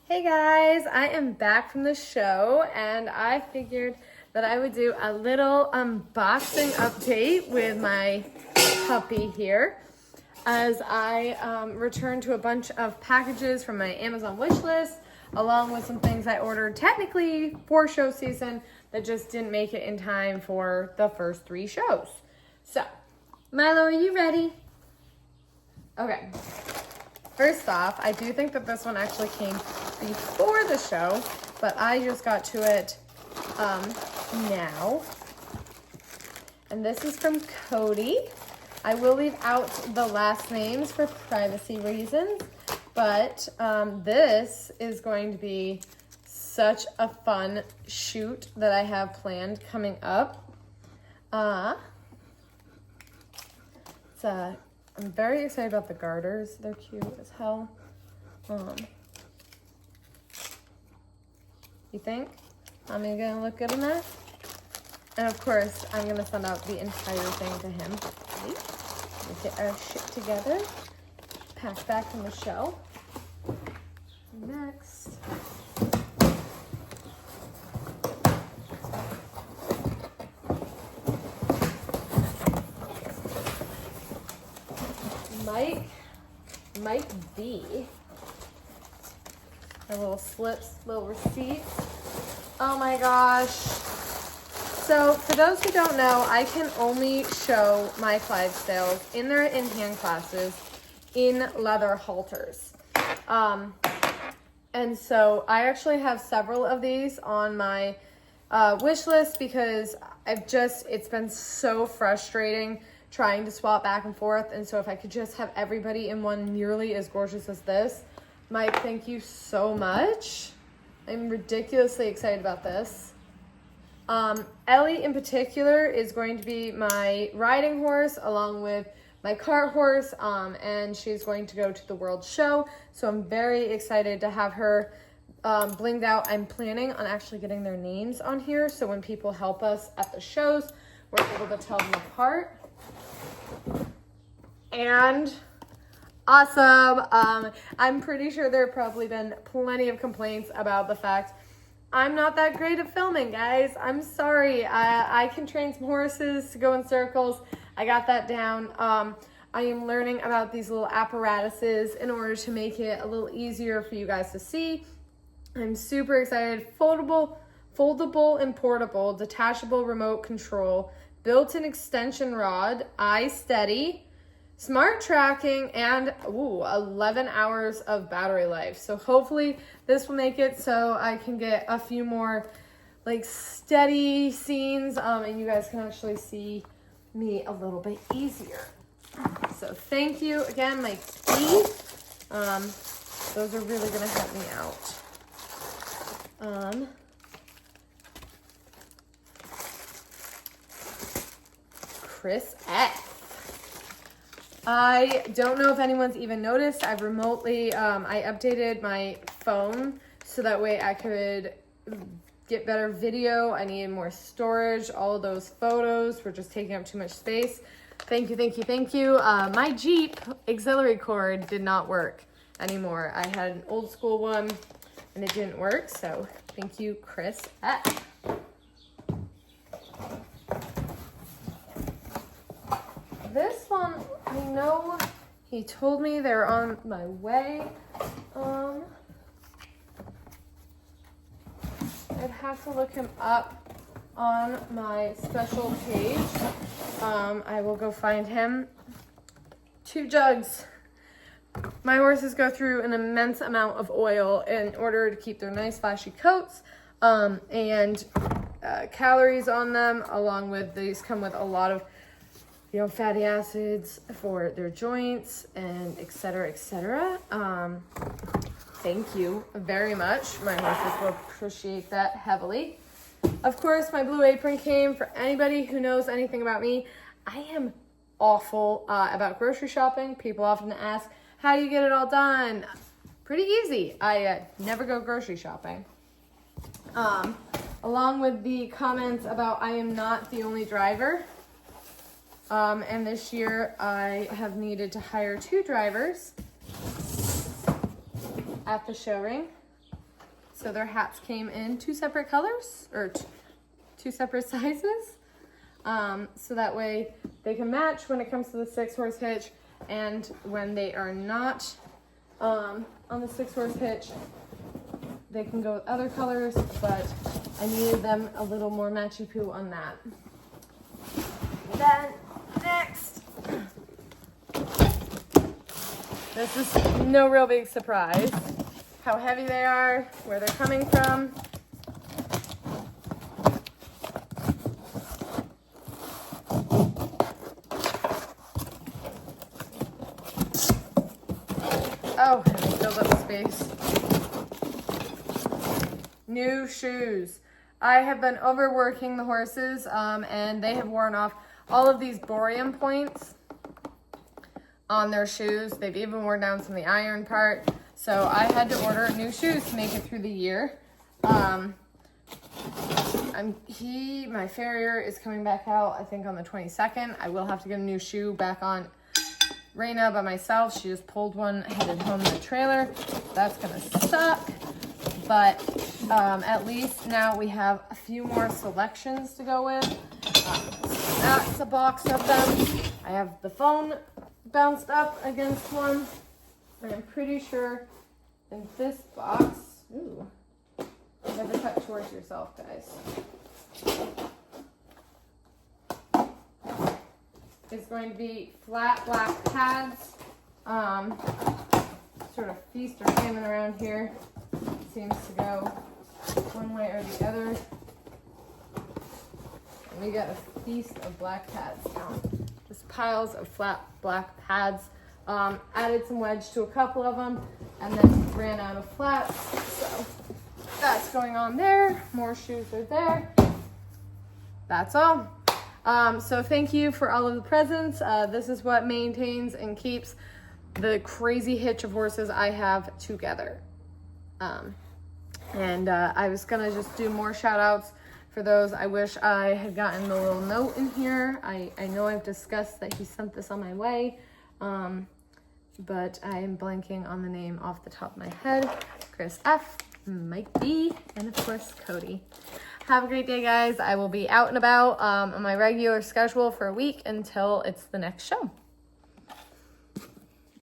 Hey guys, I am back from the show and I figured that I would do a little unboxing update with my puppy here as I returned to a bunch of packages from my Amazon wish list along with some things I ordered technically for show season that just didn't make it in time for the first 3 shows. So, Milo, are you ready? Okay. First off, I do think that this one actually came before the show, but I just got to it now. And this is from Kody. I will leave out the last names for privacy reasons, but this is going to be such a fun shoot that I have planned coming up. I'm very excited about the garters. They're cute as hell. You think? I'm gonna look good in that? And of course, I'm gonna send out the entire thing to him. Ready? We'll get our shit together. Pack back from the show. Next. Mike D. Our little slips, little receipts. Oh my gosh. So for those who don't know, I can only show my Clydesdales in their in-hand classes in leather halters. And so I actually have several of these on my wish list because it's been so frustrating trying to swap back and forth. And so if I could just have everybody in one nearly as gorgeous as this. Mike, thank you so much. I'm ridiculously excited about this. Ellie in particular is going to be my riding horse along with my cart horse, and she's going to go to the World Show. So I'm very excited to have her blinged out. I'm planning on actually getting their names on here so when people help us at the shows, we're able to tell them apart. And awesome. I'm pretty sure there have probably been plenty of complaints about the fact I'm not that great at filming, guys. I'm sorry. I can train some horses to go in circles. I got that down. I am learning about these little apparatuses in order to make it a little easier for you guys to see. I'm super excited. Foldable and portable, detachable remote control, built-in extension rod, eye steady, smart tracking, and 11 hours of battery life. So hopefully this will make it so I can get a few more like steady scenes and you guys can actually see me a little bit easier. So thank you again, Mike D. Those are really gonna help me out. Chris F. I don't know if anyone's even noticed. I've remotely, I updated my phone so that way I could get better video. I needed more storage. All of those photos were just taking up too much space. Thank you, thank you, thank you. My Jeep auxiliary cord did not work anymore. I had an old school one and it didn't work. So thank you, Chris F. This one, I know he told me they're on my way. I'd have to look him up on my special page. I will go find him. 2 jugs. My horses go through an immense amount of oil in order to keep their nice flashy coats and calories on them, along with these come with a lot of fatty acids for their joints and et cetera, et cetera. Thank you very much. My horses will appreciate that heavily. Of course, my blue apron came. For anybody who knows anything about me, I am awful about grocery shopping. People often ask, how do you get it all done? Pretty easy. I never go grocery shopping. Along with the comments about I am not the only driver. And this year I have needed to hire 2 drivers at the show ring. So their hats came in 2 separate colors, or 2 separate sizes. So that way they can match when it comes to the 6-horse hitch, and when they are not on the 6-horse hitch, they can go with other colors, but I needed them a little more matchy-poo on that. Then, next, this is no real big surprise, how heavy they are, where they're coming from. Oh, and I filled up space. New shoes. I have been overworking the horses, and they have worn off all of these borium points on their shoes. They've even worn down some of the iron part. So I had to order new shoes to make it through the year. My farrier is coming back out, I think on the 22nd. I will have to get a new shoe back on Raina by myself. She just pulled one, headed home in the trailer. That's gonna suck. But at least now we have a few more selections to go with. So that's a box of them. I have the phone bounced up against one. And I'm pretty sure in this box, ooh, never cut towards yourself, guys. It's going to be flat black pads. Sort of feast or famine around here. Seems to go one way or the other. And we got a feast of black pads now. Just piles of flat black pads. Added some wedge to a couple of them and then ran out of flats. So that's going on there. More shoes are there. That's all. So thank you for all of the presents. This is what maintains and keeps the crazy hitch of horses I have together. I was gonna just do more shout outs for those. I wish I had gotten the little note in here. I know I've discussed that he sent this on my way, but I am blanking on the name off the top of my head. Chris F, Mike B, and of course Kody. Have a great day, guys. I will be out and about on my regular schedule for a week until it's the next show.